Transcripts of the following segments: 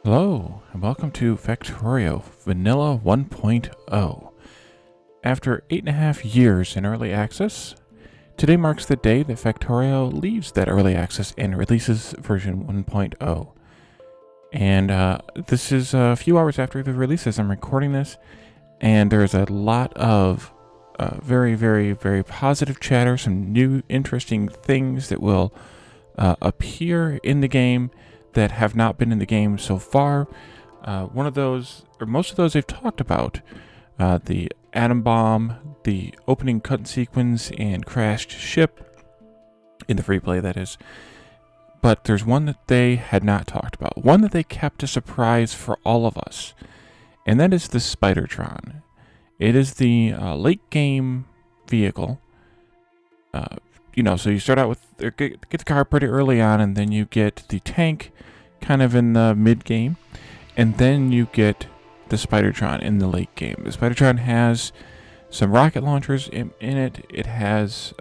Hello, and welcome to Factorio Vanilla 1.0. After 8.5 years in early access, today marks the day that Factorio leaves that early access and releases version 1.0. And this is a few hours after the release as I'm recording this, and there's a lot of very positive chatter, some new interesting things that will appear in the game that have not been in the game so far. One of those, or most of those they've talked about, the atom bomb, the opening cut sequence, and crashed ship, in the free play that is. But there's one that they had not talked about, one that they kept a surprise for all of us, and that is the Spidertron. It is the late game vehicle. So you start out with, get the car pretty early on, and then you get the tank kind of in the mid game, and then you get the Spidertron in the late game. The Spidertron has some rocket launchers in it. It has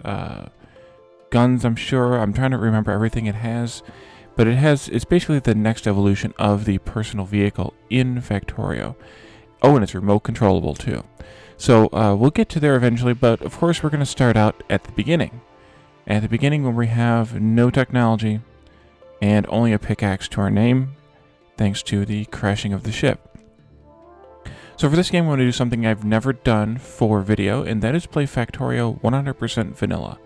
guns, I'm sure. I'm trying to remember everything it has, but it's basically the next evolution of the personal vehicle in Factorio. Oh, and it's remote controllable too. So we'll get to there eventually, but of course we're going to start out at the beginning. At the beginning, when we have no technology and only a pickaxe to our name, thanks to the crashing of the ship. So for this game, I'm going to do something I've never done for video, and that is play Factorio 100% vanilla.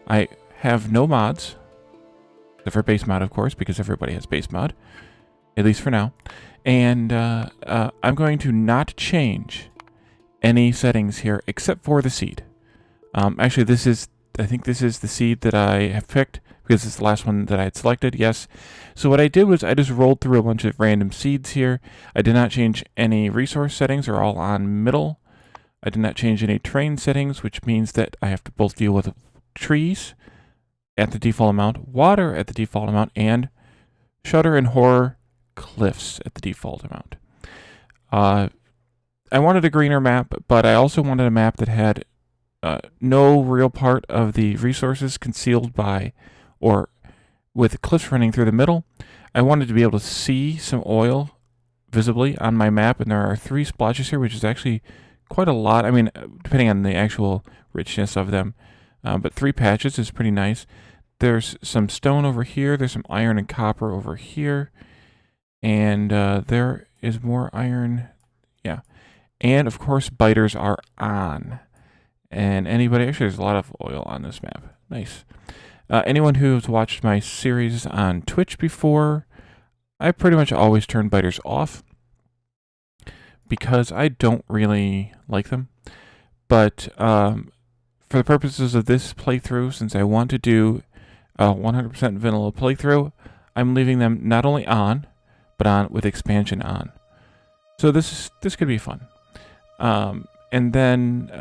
I have no mods, except for base mod, of course, because everybody has base mod, at least for now. And I'm going to not change any settings here except for the seed. Actually, I think this is the seed that I have picked because it's the last one that I had selected, yes. So what I did was I just rolled through a bunch of random seeds here. I did not change any resource settings, they're all on middle. I did not change any terrain settings, which means that I have to both deal with trees at the default amount, water at the default amount, and shutter and horror cliffs at the default amount. I wanted a greener map, but I also wanted a map that had no real part of the resources concealed by or with cliffs running through the middle. I wanted to be able to see some oil visibly on my map, and there are 3 splotches here, which is actually quite a lot. I mean, depending on the actual richness of them, but 3 patches is pretty nice. There's some stone over here, there's some iron and copper over here, and there is more iron, yeah. And of course, biters are on. And actually there's a lot of oil on this map. Nice. Anyone who's watched my series on Twitch before, I pretty much always turn biters off because I don't really like them. But for the purposes of this playthrough, since I want to do a 100% vanilla playthrough, I'm leaving them not only on, but on with expansion on. So this could be fun. And then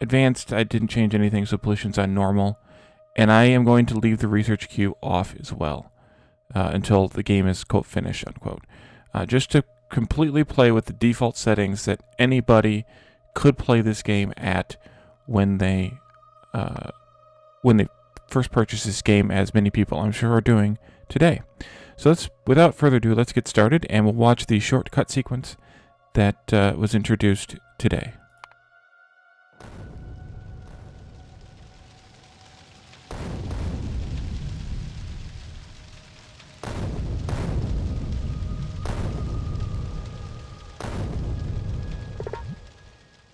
advanced, I didn't change anything, so pollution's on normal. And I am going to leave the research queue off as well until the game is, quote, finished, unquote. Just to completely play with the default settings that anybody could play this game at when they first purchase this game, as many people I'm sure are doing today. So without further ado, let's get started, and we'll watch the short cut sequence that was introduced today.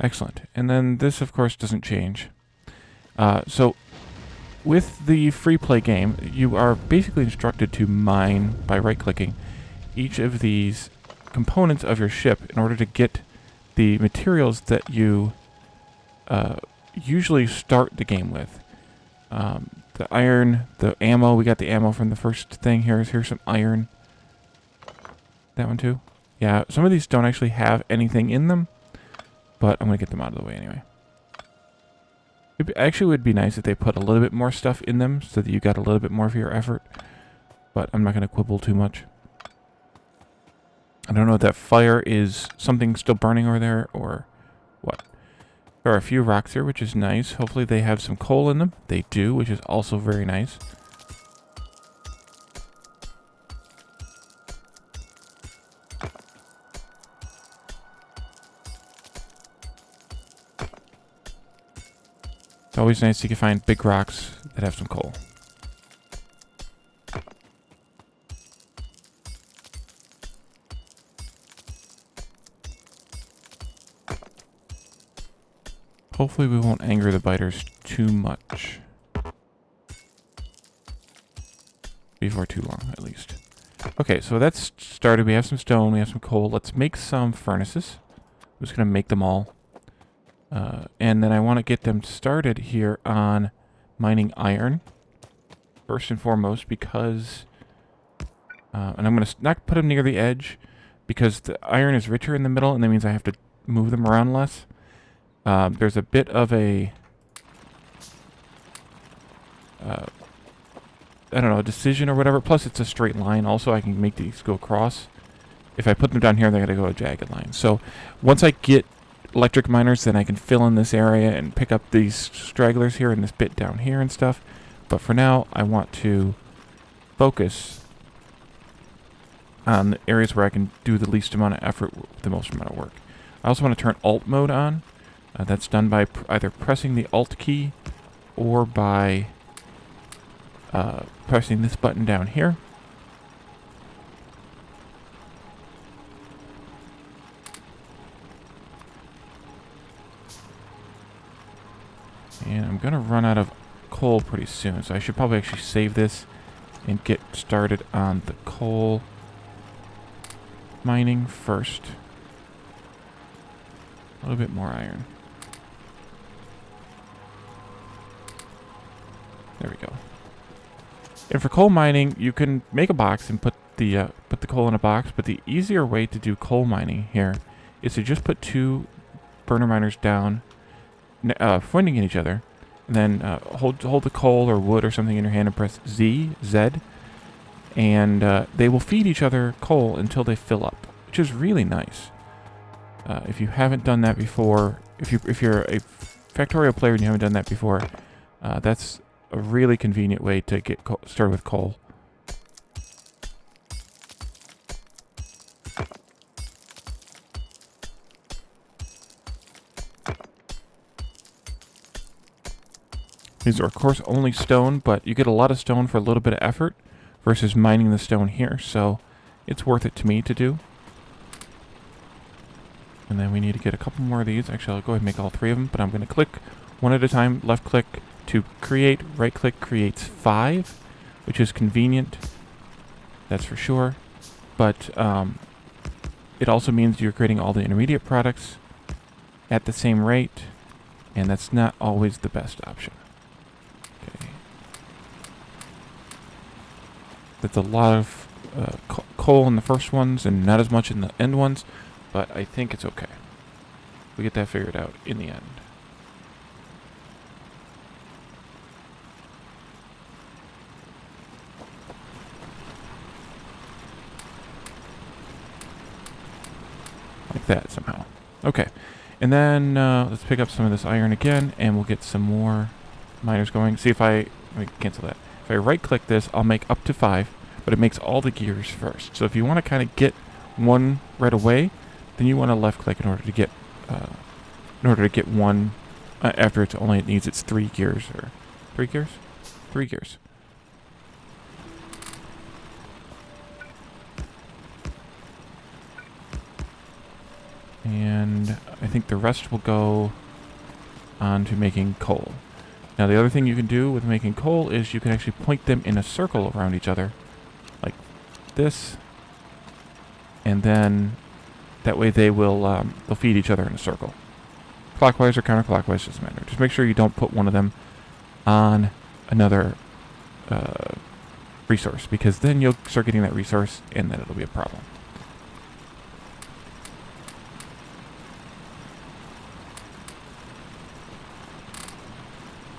Excellent. And then this, of course, doesn't change. So with the free play game, you are basically instructed to mine by right-clicking each of these components of your ship in order to get the materials that you usually start the game with. The iron, the ammo, we got the ammo from the first thing here. Here's some iron. That one too. Yeah, some of these don't actually have anything in them, but I'm going to get them out of the way anyway. It actually would be nice if they put a little bit more stuff in them so that you got a little bit more for your effort, but I'm not going to quibble too much. I don't know if that fire is something still burning over there or what. There are a few rocks here, which is nice. Hopefully they have some coal in them. They do, which is also very nice. always nice to find big rocks that have some coal. Hopefully we won't anger the biters too much. Before too long, at least. Okay, so that's started. We have some stone, we have some coal. Let's make some furnaces. I'm just going to make them all. And then I want to get them started here on mining iron. First and foremost, because... and I'm going to not put them near the edge, because the iron is richer in the middle, and that means I have to move them around less. There's a bit of a... I don't know, a decision or whatever. Plus, it's a straight line. Also, I can make these go across. If I put them down here, they're going to go a jagged line. So, once I get electric miners, then I can fill in this area and pick up these stragglers here and this bit down here and stuff. But for now, I want to focus on the areas where I can do the least amount of effort with the most amount of work. I also want to turn Alt mode on. That's done by either pressing the Alt key or by... pressing this button down here. And I'm going to run out of coal pretty soon, so I should probably actually save this and get started on the coal mining first. A little bit more iron. There we go. And for coal mining, you can make a box and put the coal in a box, but the easier way to do coal mining here is to just put two burner miners down, pointing at each other, and then hold the coal or wood or something in your hand and press Z, and they will feed each other coal until they fill up, which is really nice. If you haven't done that before, if you're a Factorio player and you haven't done that before, that's a really convenient way to get started with coal. These are, of course, only stone, but you get a lot of stone for a little bit of effort versus mining the stone here, so it's worth it to me to do. And then we need to get a couple more of these. Actually, I'll go ahead and make all three of them, but I'm going to click one at a time, left click to create, right click creates 5, which is convenient, that's for sure. But it also means you're creating all the intermediate products at the same rate, and that's not always the best option. Okay. That's a lot of coal in the first ones and not as much in the end ones, but I think it's okay. We get that figured out in the end. Like that somehow. Okay. And then let's pick up some of this iron again, and we'll get some more miners going. See if let me cancel that. If I right click this, I'll make up to 5, but it makes all the gears first. So if you want to kind of get one right away, then you want to left click in order to get one after it needs its 3 gears, or 3 gears? 3 gears. And I think the rest will go on to making coal. Now the other thing you can do with making coal is you can actually point them in a circle around each other, like this, and then that way they will they'll feed each other in a circle. Clockwise or counterclockwise doesn't matter. Just make sure you don't put one of them on another resource, because then you'll start getting that resource and then it'll be a problem.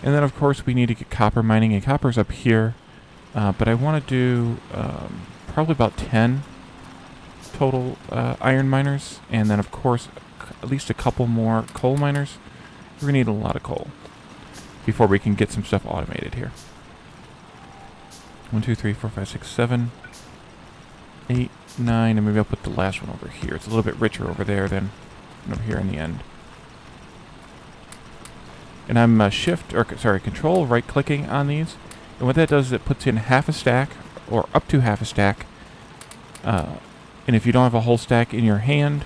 And then, of course, we need to get copper mining, and copper's up here. But I want to do probably about 10 total iron miners, and then, of course, at least a couple more coal miners. We're going to need a lot of coal before we can get some stuff automated here. 1, 2, 3, 4, 5, 6, 7, 8, 9, and maybe I'll put the last one over here. It's a little bit richer over there than over here in the end. And I'm control right-clicking on these. And what that does is it puts in half a stack, or up to half a stack. And if you don't have a whole stack in your hand,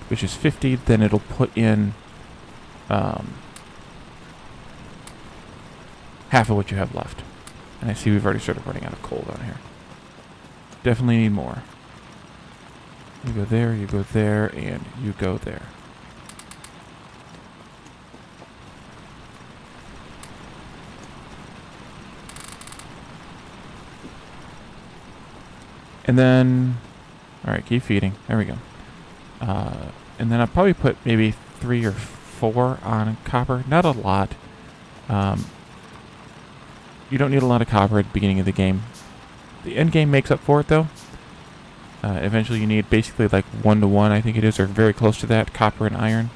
which is 50, then it'll put in half of what you have left. And I see we've already started running out of coal down here. Definitely need more. You go there, and you go there. And then, alright, keep feeding. There we go. And then I'll probably put maybe 3 or 4 on copper. Not a lot. You don't need a lot of copper at the beginning of the game. The end game makes up for it, though. Eventually you need basically like 1-to-1, I think it is, or very close to that, copper and iron.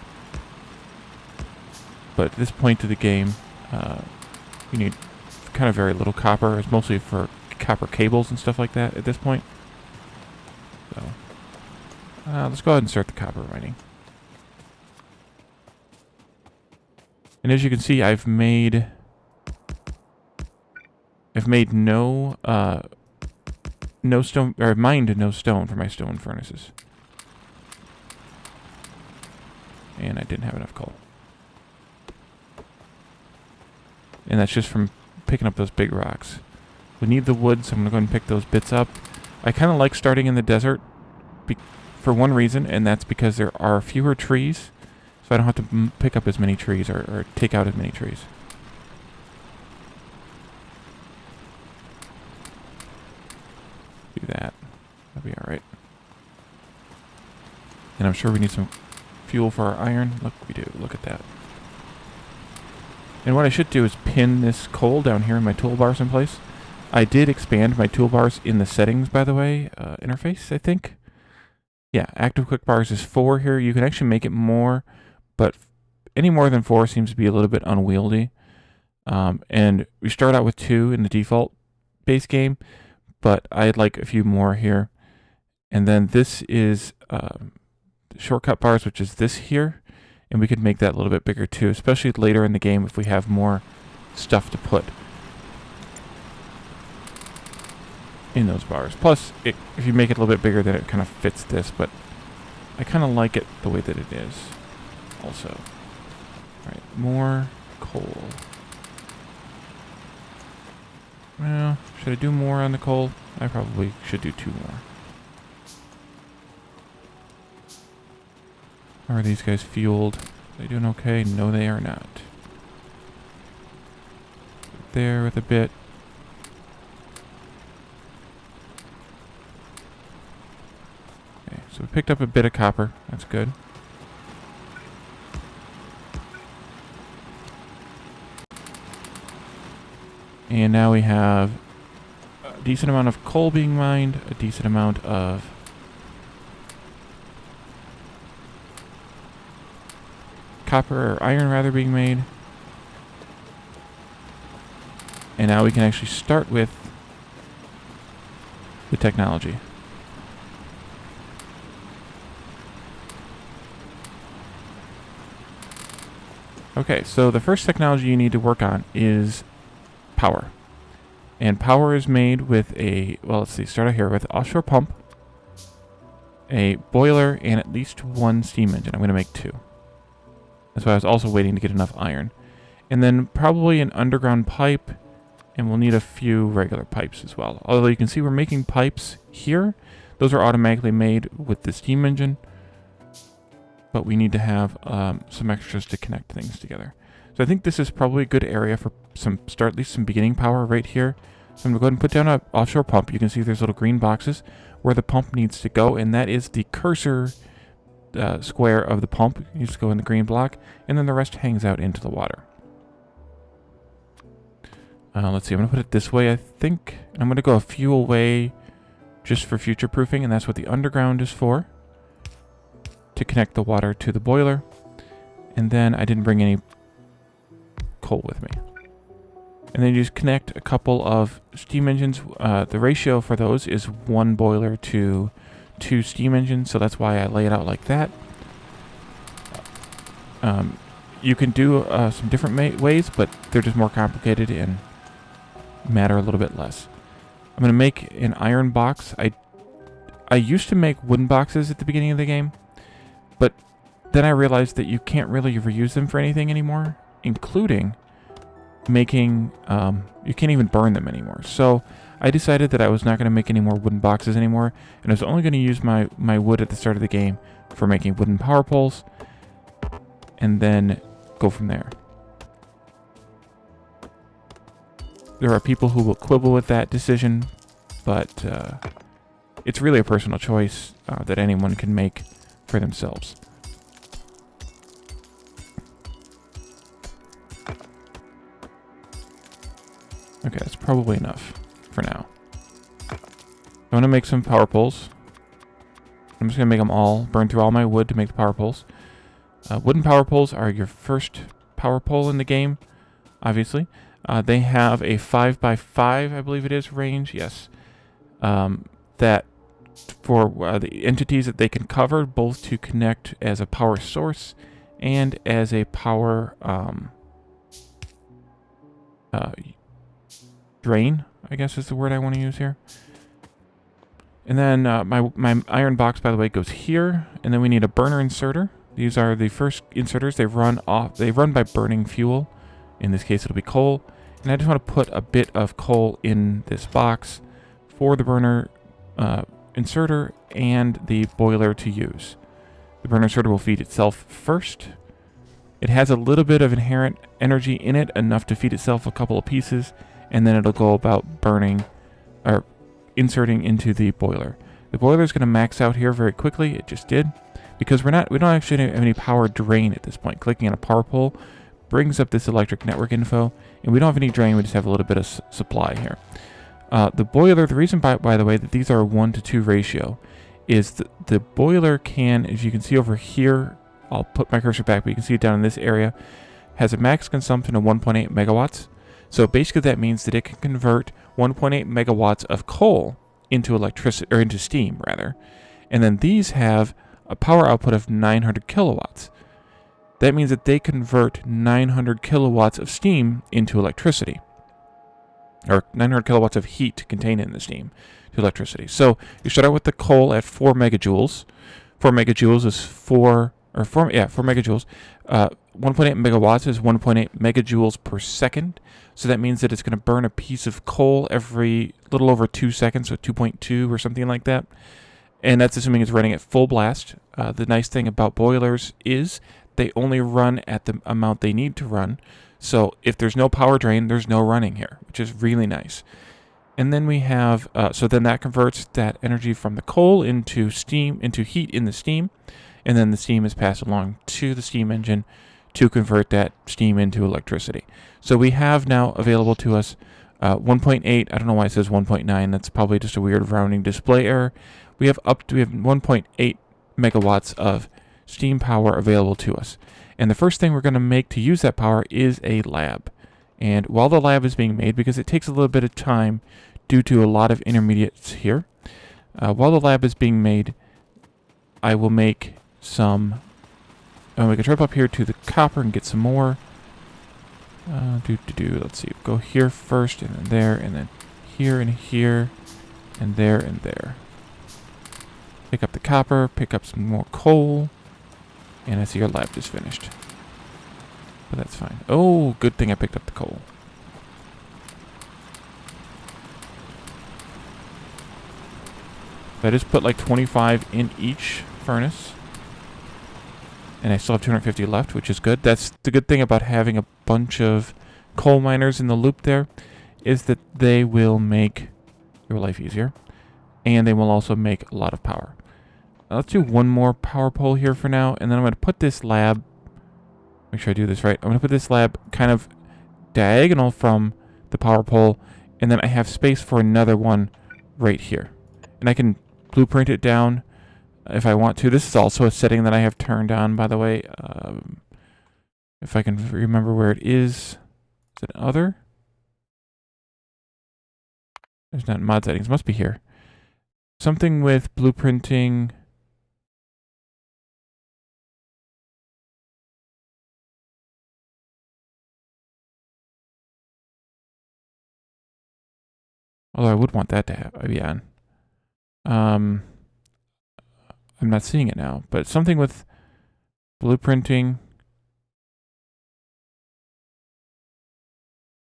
But at this point of the game, you need kind of very little copper. It's mostly for copper cables and stuff like that at this point. So, let's go ahead and start the copper mining. And as you can see, I've made no stone, or mined no stone for my stone furnaces. And I didn't have enough coal. And that's just from picking up those big rocks. We need the wood, so I'm going to go ahead and pick those bits up. I kind of like starting in the desert for one reason, and that's because there are fewer trees, so I don't have to pick up as many trees or take out as many trees. Do that. That'll be alright. And I'm sure we need some fuel for our iron. Look, we do. Look at that. And what I should do is pin this coal down here in my toolbars in place. I did expand my toolbars in the settings, by the way, interface, I think. Yeah, active quick bars is 4 here. You can actually make it more, but any more than 4 seems to be a little bit unwieldy. And we start out with 2 in the default base game, but I'd like a few more here. And then this is shortcut bars, which is this here. And we could make that a little bit bigger too, especially later in the game if we have more stuff to put in those bars. Plus, if you make it a little bit bigger, then it kind of fits this, but I kind of like it the way that it is also. All right, more coal. Well, should I do more on the coal? I probably should do 2 more. How are these guys fueled? Are they doing okay? No, they are not. There with a bit. Okay, so we picked up a bit of copper. That's good. And now we have a decent amount of coal being mined, a decent amount of copper, or iron rather, being made. And now we can actually start with the technology. Okay, so the first technology you need to work on is power. And power is made with a, well, let's see, start out here with offshore pump, a boiler, and at least 1 steam engine. I'm going to make 2. That's why I was also waiting to get enough iron. And then probably an underground pipe, and we'll need a few regular pipes as well. Although you can see we're making pipes here. Those are automatically made with the steam engine. But we need to have some extras to connect things together. So I think this is probably a good area for at least some beginning power right here. So I'm going to go ahead and put down an offshore pump. You can see there's little green boxes where the pump needs to go, and that is the cursor square of the pump. You just go in the green block, and then the rest hangs out into the water. Let's see, I'm going to put it this way, I think. I'm going to go a few away just for future proofing, and that's what the underground is for, to connect the water to the boiler. And then I didn't bring any coal with me. And then you just connect a couple of steam engines. The ratio for those is 1 boiler to 2 steam engines, so that's why I lay it out like that. You can do some different ways, but they're just more complicated and matter a little bit less. I'm going to make an iron box. I used to make wooden boxes at the beginning of the game, but then I realized that you can't really reuse them for anything anymore, including making, you can't even burn them anymore. So I decided that I was not going to make any more wooden boxes anymore, and I was only going to use my wood at the start of the game for making wooden power poles, and then go from there. There are people who will quibble with that decision, but it's really a personal choice that anyone can make for themselves. Okay, that's probably enough for now. I want to make some power poles. I'm just going to make them all, burn through all my wood to make the power poles. Wooden power poles are your first power pole in the game, obviously. They have a 5x5, I believe it is, range, yes. That for the entities that they can cover, both to connect as a power source and as a power drain, I guess is the word I want to use here. And then my iron box, by the way, goes here, and then we need a burner inserter. These are the first inserters. They run by burning fuel. In this case, it'll be coal. And I just want to put a bit of coal in this box for the burner inserter and the boiler to use. The burner inserter will feed itself first. It has a little bit of inherent energy in it, enough to feed itself a couple of pieces, and then it'll go about burning or inserting into the boiler. The boiler is going to max out here very quickly. It just did, because we don't actually have any power drain at this point. Clicking on a power pole brings up this electric network info, and we don't have any drain. We just have a little bit of supply here. The boiler, the reason by the way that these are a 1-to-2 ratio is the boiler can, as you can see over here, I'll put my cursor back, but you can see it down in this area, has a max consumption of 1.8 megawatts. So basically that means that it can convert 1.8 megawatts of coal into electricity, or into steam rather. And then these have a power output of 900 kilowatts. That means that they convert 900 kilowatts of steam into electricity, or 900 kilowatts of heat contained in the steam to electricity. So you start out with the coal at 4 megajoules. 4 megajoules is 4 megajoules. 1.8 megawatts is 1.8 megajoules per second. So that means that it's going to burn a piece of coal every little over 2 seconds, so 2.2 or something like that. And that's assuming it's running at full blast. The nice thing about boilers is they only run at the amount they need to run. So if there's no power drain, there's no running here, which is really nice. And then we have, so then that converts that energy from the coal into steam, into heat in the steam. And then the steam is passed along to the steam engine to convert that steam into electricity. So we have now available to us 1.8, I don't know why it says 1.9, that's probably just a weird rounding display error. We have 1.8 megawatts of steam power available to us. And the first thing we're going to make to use that power is a lab. And while the lab is being made, because it takes a little bit of time due to a lot of intermediates here, while the lab is being made, I will make some, we can trip up here to the copper and get some more. Let's see, go here first, and then there, and then here, and here, and there, and there. Pick up the copper, pick up some more coal, and I see our lab just finished. But that's fine. Oh, good thing I picked up the coal. So I just put like 25 in each furnace. And I still have 250 left, which is good. That's the good thing about having a bunch of coal miners in the loop there, is that they will make your life easier. And they will also make a lot of power. Let's do one more power pole here for now, and then I'm going to put this lab, make sure I do this right, I'm going to put this lab kind of diagonal from the power pole, and then I have space for another one right here. And I can blueprint it down if I want to. This is also a setting that I have turned on, by the way. If I can remember where it is. Is it other? There's not mod settings. It must be here. Something with blueprinting. Although I would want that to be on. I'm not seeing it now, but something with blueprinting.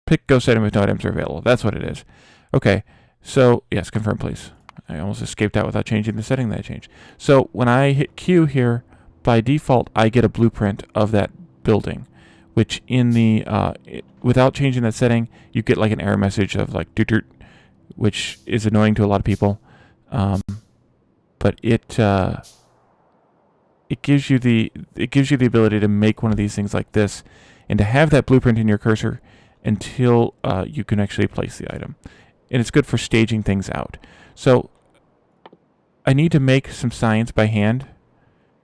Pick Go setting with no items are available. That's what it is. Okay, so yes, confirm please. I almost escaped out without changing the setting that I changed. So when I hit Q here, by default, I get a blueprint of that building, which in the, without changing that setting, you get like an error message of like, doot, which is annoying to a lot of people. But it gives you the ability to make one of these things like this, and to have that blueprint in your cursor until you can actually place the item. And it's good for staging things out. So I need to make some signs by hand,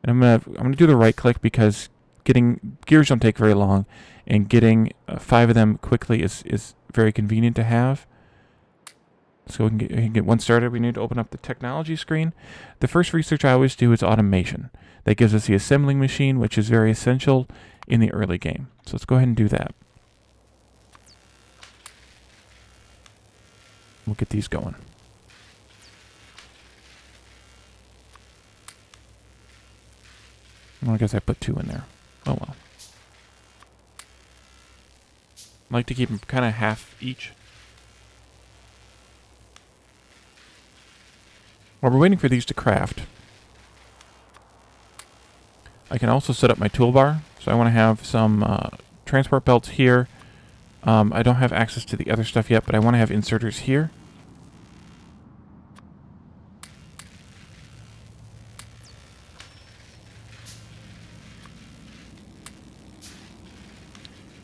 and I'm gonna do the right click because getting gears don't take very long, and getting 5 of them quickly is very convenient to have. So we can get one started. We need to open up the technology screen. The first research I always do is automation. That gives us the assembling machine, which is very essential in the early game. So let's go ahead and do that. We'll get these going. Well, I guess I put 2 in there. Oh well. I like to keep them kind of half each. While we're waiting for these to craft, I can also set up my toolbar. So I want to have some transport belts here. I don't have access to the other stuff yet, but I want to have inserters here.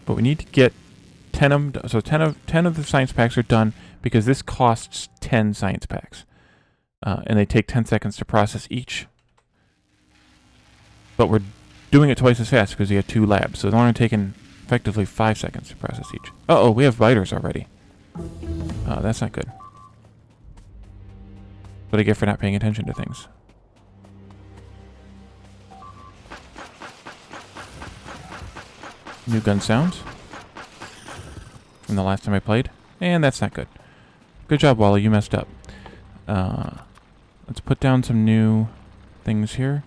But we need to get 10 of them. So 10 of the science packs are done because this costs 10 science packs. And they take 10 seconds to process each. But we're doing it twice as fast because we have 2 labs. So it's only taking effectively 5 seconds to process each. Uh-oh, we have biters already. That's not good. What I get for not paying attention to things. New gun sounds from the last time I played. And that's not good. Good job, Wally. You messed up. Let's put down some new things here.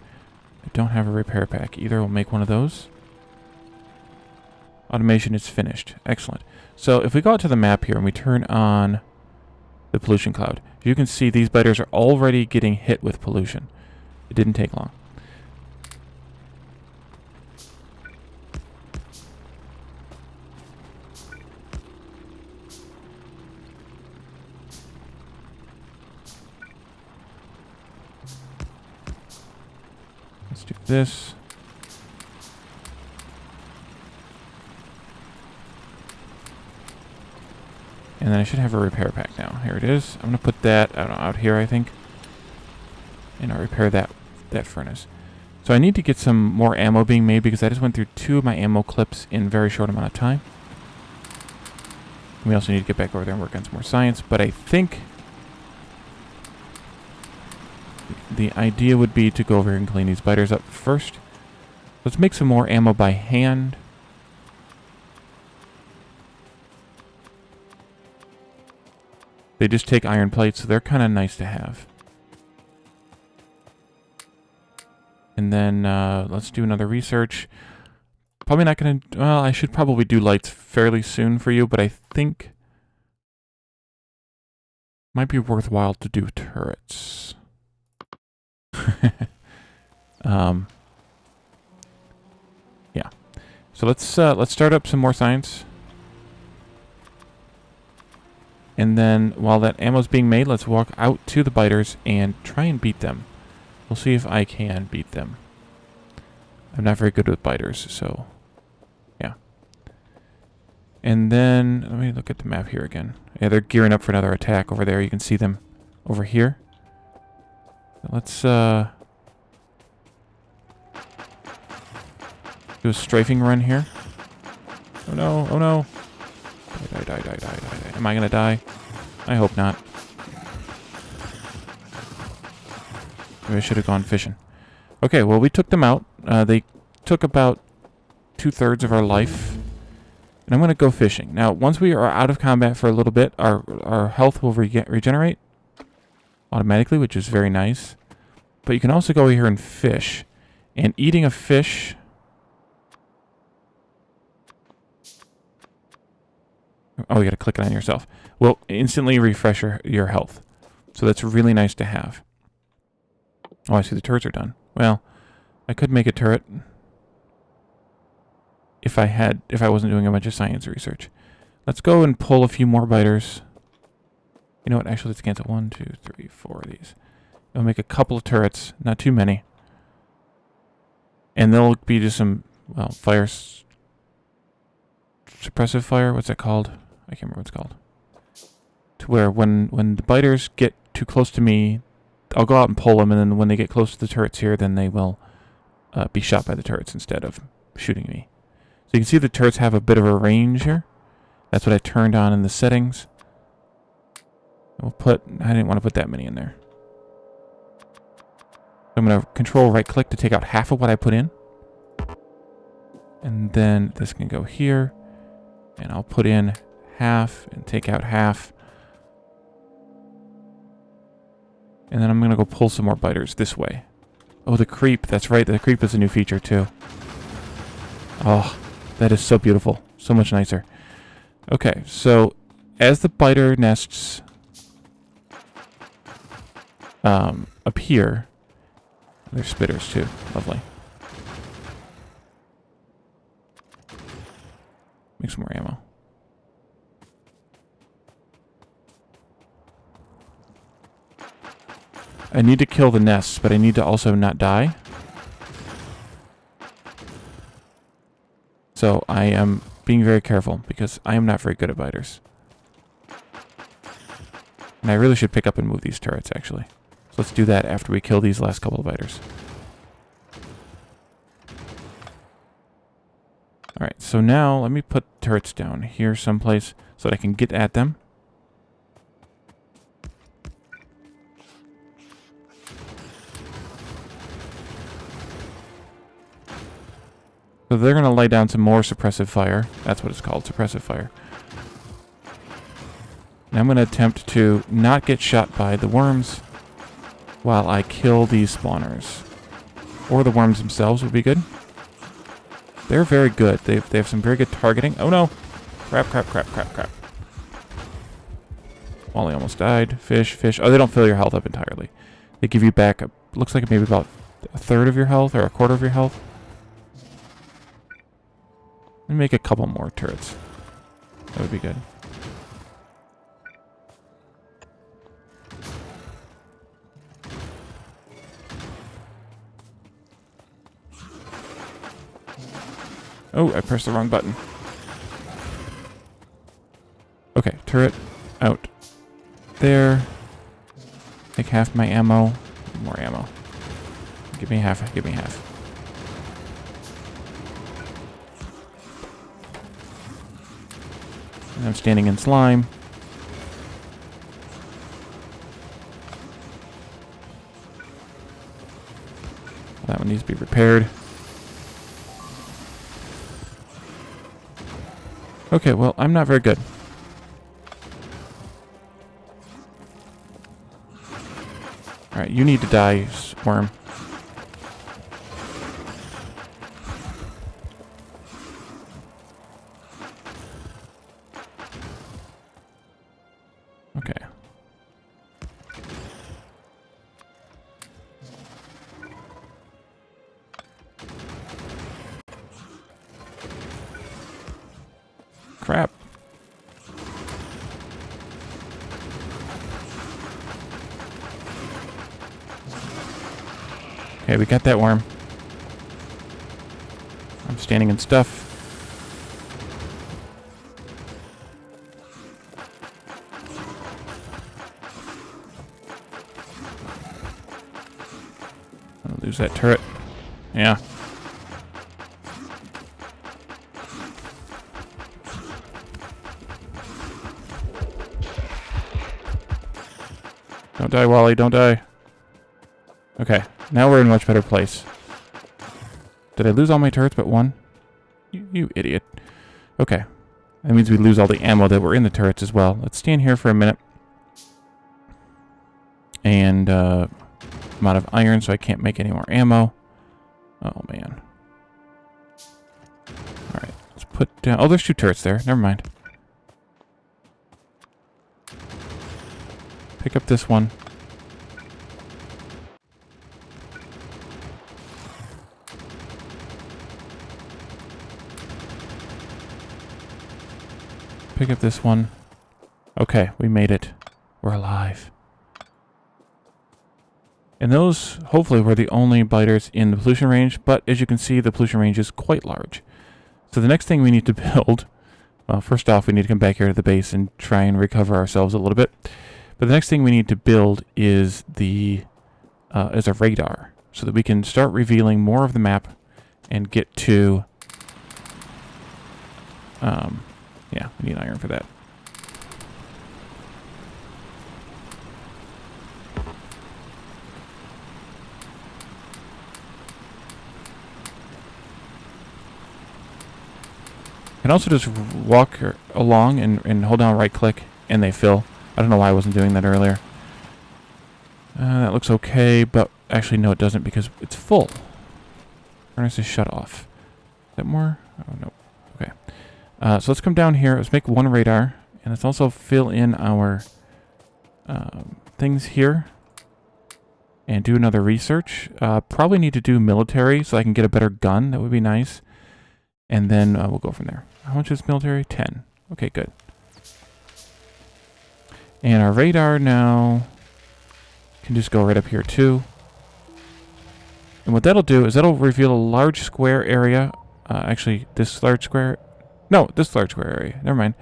I don't have a repair pack either. We'll make one of those. Automation is finished. Excellent. So if we go out to the map here and we turn on the pollution cloud, you can see these biters are already getting hit with pollution. It didn't take long. Let's do this. And then I should have a repair pack now. Here it is. I'm going to put that out here, I think. And I'll repair that furnace. So I need to get some more ammo being made because I just went through 2 of my ammo clips in a very short amount of time. We also need to get back over there and work on some more science. But I think the idea would be to go over here and clean these biters up first. Let's make some more ammo by hand. They just take iron plates, so they're kind of nice to have. And then let's do another research. Probably not going to... Well, I should probably do lights fairly soon for you, but I think... might be worthwhile to do turrets. Yeah. So let's start up some more science. And then, while that ammo's being made, let's walk out to the biters and try and beat them. We'll see if I can beat them. I'm not very good with biters, so... yeah. And then, let me look at the map here again. Yeah, they're gearing up for another attack over there. You can see them over here. Let's, do a strafing run here. Oh no, oh no. Die. Am I gonna die? I hope not. Maybe I should have gone fishing. Okay, well, we took them out. They took about 2/3 of our life. And I'm going to go fishing. Now, once we are out of combat for a little bit, our health will regenerate automatically, which is very nice. But you can also go here and fish. And eating a fish... Oh, you got to click it on yourself. Will instantly refresh your health. So that's really nice to have. Oh, I see the turrets are done. Well, I could make a turret if I wasn't doing a bunch of science research. Let's go and pull a few more biters. You know what? Actually, let's cancel 1, 2, 3, 4 of these. I'll make a couple of turrets, not too many. And there'll be just some, well, fire... suppressive fire? What's that called? I can't remember what it's called. To where when the biters get too close to me, I'll go out and pull them, and then when they get close to the turrets here, then they will be shot by the turrets instead of shooting me. So you can see the turrets have a bit of a range here. That's what I turned on in the settings. I didn't want to put that many in there. I'm going to control right click to take out half of what I put in. And then this can go here. And I'll put in half and take out half. And then I'm going to go pull some more biters this way. Oh, the creep. That's right. The creep is a new feature too. Oh, that is so beautiful. So much nicer. Okay, so as the biter nests appear, there's spitters too. Lovely. Make some more ammo. I need to kill the nests, but I need to also not die. So I am being very careful because I am not very good at biters. And I really should pick up and move these turrets, actually. So let's do that after we kill these last couple of biters. Alright, so now let me put turrets down here someplace so that I can get at them. So they're going to lay down some more suppressive fire. That's what it's called, suppressive fire. And I'm going to attempt to not get shot by the worms while I kill these spawners. Or the worms themselves would be good. They're very good. They have some very good targeting. Oh no! Crap, crap, crap, crap, crap. Wally almost died. Fish, fish. Oh, they don't fill your health up entirely. They give you back, looks like maybe about a third of your health or a quarter of your health. Let me make a couple more turrets. That would be good. Oh, I pressed the wrong button. Okay, turret out there. Take half my ammo. More ammo. Give me half, give me half. And I'm standing in slime. That one needs to be repaired. Okay, well, I'm not very good. Alright, you need to die, worm. Okay. Crap. Okay, we got that worm. I'm standing in stuff. I'll lose that turret. Yeah. Don't die, Wally, don't die. Okay, now we're in a much better place. Did I lose all my turrets but one? You idiot. Okay. That means we lose all the ammo that were in the turrets as well. Let's stand here for a minute. And I'm out of iron, so I can't make any more ammo. Oh, man. Alright, let's put down... Oh, there's 2 turrets there. Never mind. Pick up this one. Pick up this one. Okay, we made it. We're alive. And those, hopefully, were the only biters in the pollution range, but as you can see, the pollution range is quite large. So the next thing we need to build, well, first off, we need to come back here to the base and try and recover ourselves a little bit. But the next thing we need to build is a radar, so that we can start revealing more of the map and get to... yeah, we need iron for that. You can also just walk along and hold down right click and they fill. I don't know why I wasn't doing that earlier. That looks okay, but actually no it doesn't because it's full. Furnace is shut off. Is that more? Oh no. Okay. So let's come down here. Let's make 1 radar. And let's also fill in our things here. And do another research. Probably need to do military so I can get a better gun. That would be nice. And then we'll go from there. How much is military? 10. Okay, good. And our radar now can just go right up here too. And what that'll do is that'll reveal a large square area. Actually, this large square... No, this large square area. Never mind.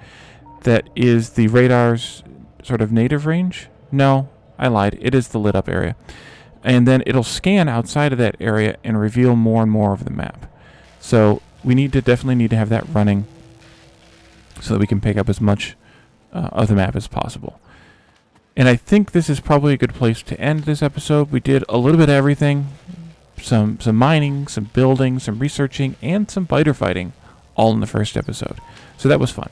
That is the radar's sort of native range. No, I lied. It is the lit up area. And then it'll scan outside of that area and reveal more and more of the map. So we definitely need to have that running so that we can pick up as much of the map as possible. And I think this is probably a good place to end this episode. We did a little bit of everything. Some mining, some building, some researching, and some biter fighting. All in the first episode. So that was fun.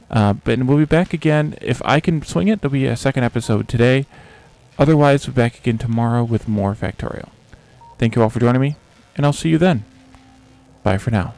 But we'll be back again. If I can swing it, there'll be a second episode today. Otherwise, we'll be back again tomorrow with more Factorio. Thank you all for joining me, and I'll see you then. Bye for now.